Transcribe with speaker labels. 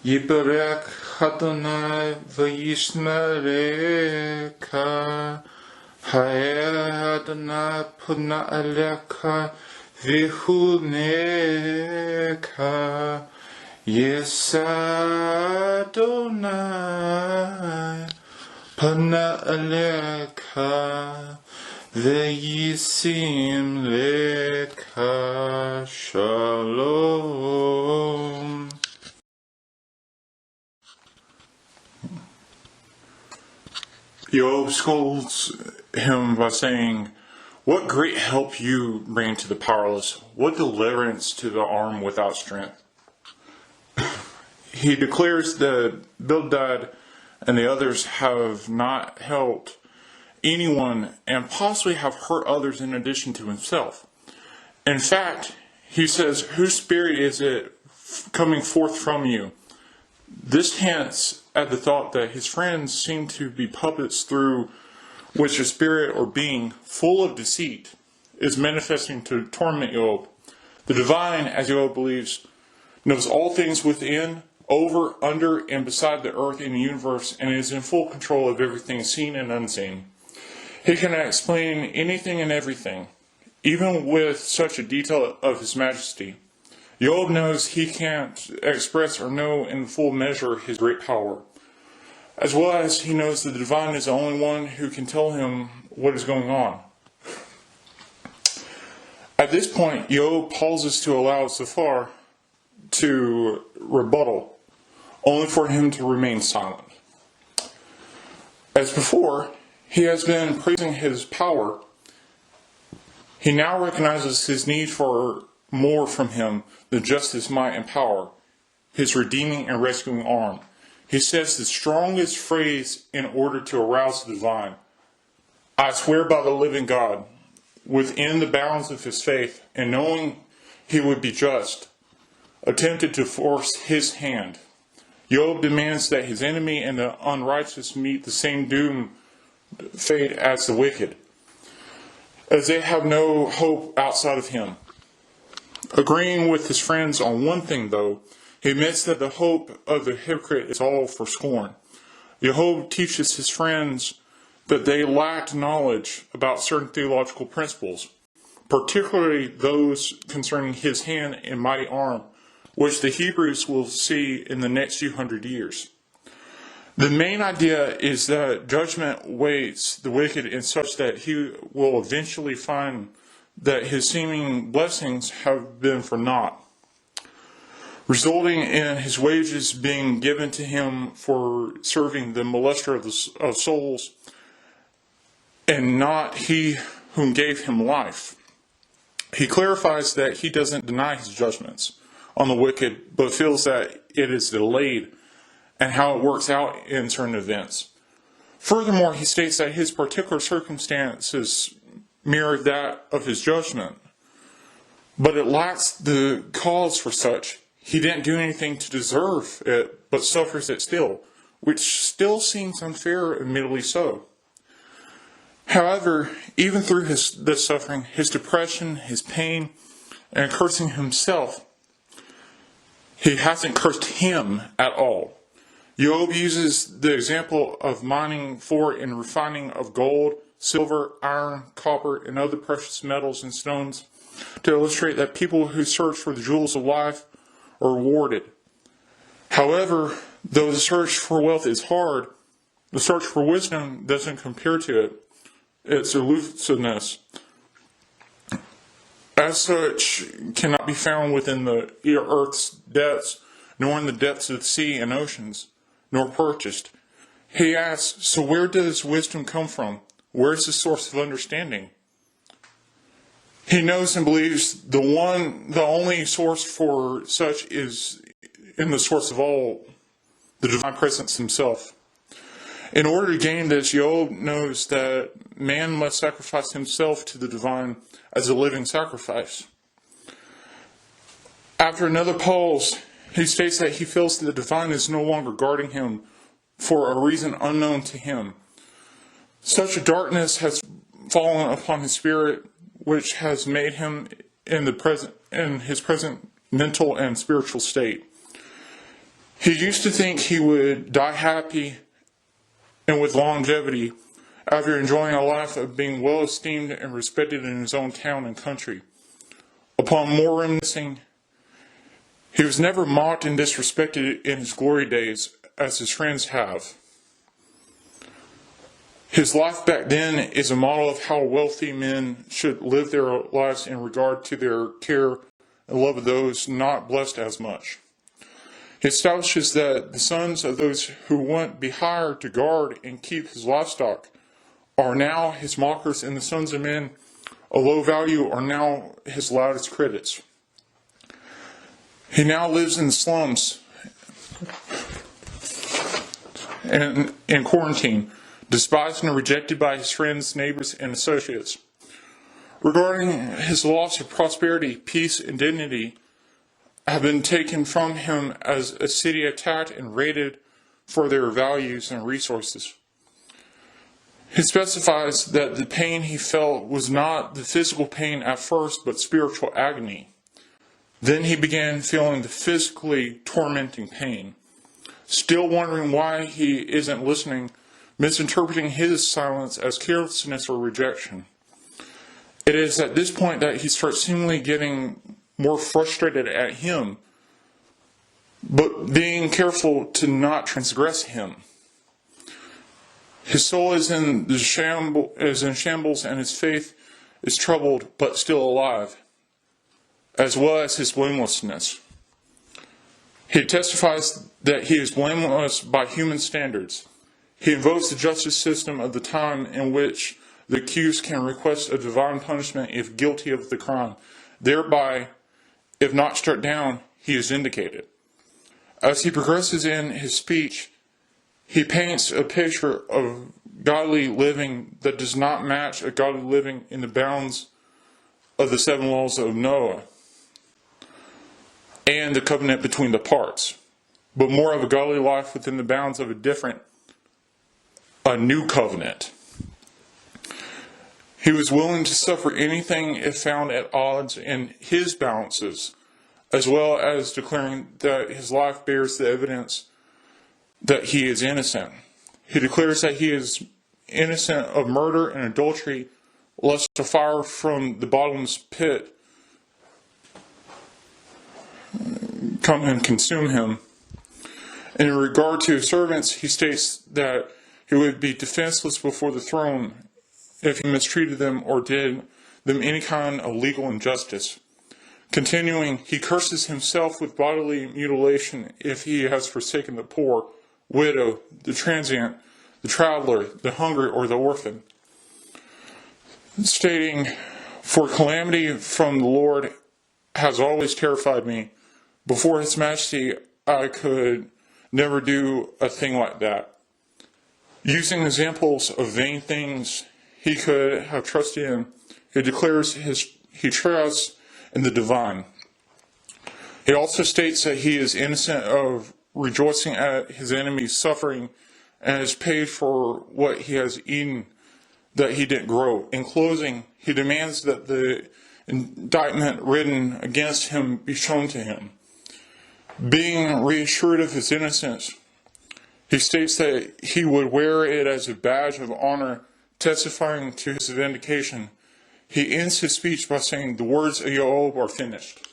Speaker 1: Yiberek Hadonai v'yishmereka Ha'er Adonai puna aleka v'huneka yas'ah Adonai puna aleka v'yisim leka shalom. Iyov scolds him by saying, "What great help you bring to the powerless, what deliverance to the arm without strength." He declares that Bildad and the others have not helped anyone and possibly have hurt others in addition to himself. In fact, he says, "Whose spirit is it coming forth from you?" This hints at the thought that his friends seem to be puppets through which a spirit or being full of deceit is manifesting to torment Iyov. The divine, as Iyov believes, knows all things within, over, under, and beside the earth and the universe, and is in full control of everything seen and unseen. He can explain anything and everything, even with such a detail of his majesty. Iyov knows he can't express or know in full measure his great power, as well as he knows that the divine is the only one who can tell him what is going on. At this point, Iyov pauses to allow Zafar to rebuttal, only for him to remain silent. As before, he has been praising his power. He now recognizes his need for more from him than just his might and power, his redeeming and rescuing arm. He says the strongest phrase in order to arouse the divine. "I swear by the living God," within the bounds of his faith, and knowing he would be just, attempted to force his hand. Iyov demands that his enemy and the unrighteous meet the same doom fate as the wicked, as they have no hope outside of him. Agreeing with his friends on one thing, though, he admits that the hope of the hypocrite is all for scorn. Iyov teaches his friends that they lacked knowledge about certain theological principles, particularly those concerning his hand and mighty arm, which the Hebrews will see in the next few hundred years. The main idea is that judgment waits the wicked in such that he will eventually find that his seeming blessings have been for naught, resulting in his wages being given to him for serving the molester of souls, and not he whom gave him life. He clarifies that he doesn't deny his judgments on the wicked, but feels that it is delayed and how it works out in certain events. Furthermore, he states that his particular circumstances mirror that of his judgment, but it lacks the cause for such. He didn't do anything to deserve it, but suffers it still, which still seems unfair, admittedly so. However, even through this suffering, his depression, his pain, and cursing himself, he hasn't cursed him at all. Iyov uses the example of mining for and refining of gold, silver, iron, copper, and other precious metals and stones to illustrate that people who search for the jewels of life are rewarded. However, though the search for wealth is hard, the search for wisdom doesn't compare to it. Its elusiveness, as such, cannot be found within the earth's depths, nor in the depths of the sea and oceans, nor purchased. He asks, so where does wisdom come from? Where is the source of understanding? He knows and believes the only source for such is in the source of all, the divine presence himself. In order to gain this, Iyov knows that man must sacrifice himself to the divine as a living sacrifice. After another pause, he states that he feels that the divine is no longer guarding him for a reason unknown to him. Such a darkness has fallen upon his spirit, which has made him in his present mental and spiritual state. He used to think he would die happy and with longevity after enjoying a life of being well esteemed and respected in his own town and country. Upon more reminiscing, he was never mocked and disrespected in his glory days as his friends have. His life back then is a model of how wealthy men should live their lives in regard to their care and love of those not blessed as much. He establishes that the sons of those who won't be hired to guard and keep his livestock are now his mockers, and the sons of men of low value are now his loudest critics. He now lives in the slums and in quarantine, despised and rejected by his friends, neighbors, and associates. Regarding his loss of prosperity, peace, and dignity have been taken from him as a city attacked and raided for their values and resources. He specifies that the pain he felt was not the physical pain at first, but spiritual agony. Then he began feeling the physically tormenting pain, still wondering why he isn't listening, misinterpreting his silence as carelessness or rejection. It is at this point that he starts seemingly getting more frustrated at him, but being careful to not transgress him. His soul is in shambles, and his faith is troubled but still alive, as well as his blamelessness. He testifies that he is blameless by human standards. He invokes the justice system of the time in which the accused can request a divine punishment if guilty of the crime. Thereby, if not struck down, he is vindicated. As he progresses in his speech, he paints a picture of godly living that does not match a godly living in the bounds of the 7 laws of Noah and the covenant between the parts, but more of a godly life within the bounds of a new covenant. He was willing to suffer anything if found at odds in his balances, as well as declaring that his life bears the evidence that he is innocent. He declares that he is innocent of murder and adultery, lest a fire from the bottomless pit come and consume him. In regard to his servants, he states that he would be defenseless before the throne if he mistreated them or did them any kind of legal injustice. Continuing, he curses himself with bodily mutilation if he has forsaken the poor, widow, the transient, the traveler, the hungry, or the orphan. Stating, "For calamity from the Lord has always terrified me. Before his majesty, I could never do a thing like that." Using examples of vain things he could have trusted in, he declares he trusts in the divine. He also states that he is innocent of rejoicing at his enemy's suffering and is paid for what he has eaten that he didn't grow. In closing, he demands that the indictment written against him be shown to him. Being reassured of his innocence, he states that he would wear it as a badge of honor, testifying to his vindication. He ends his speech by saying, "The words of Iyov are finished."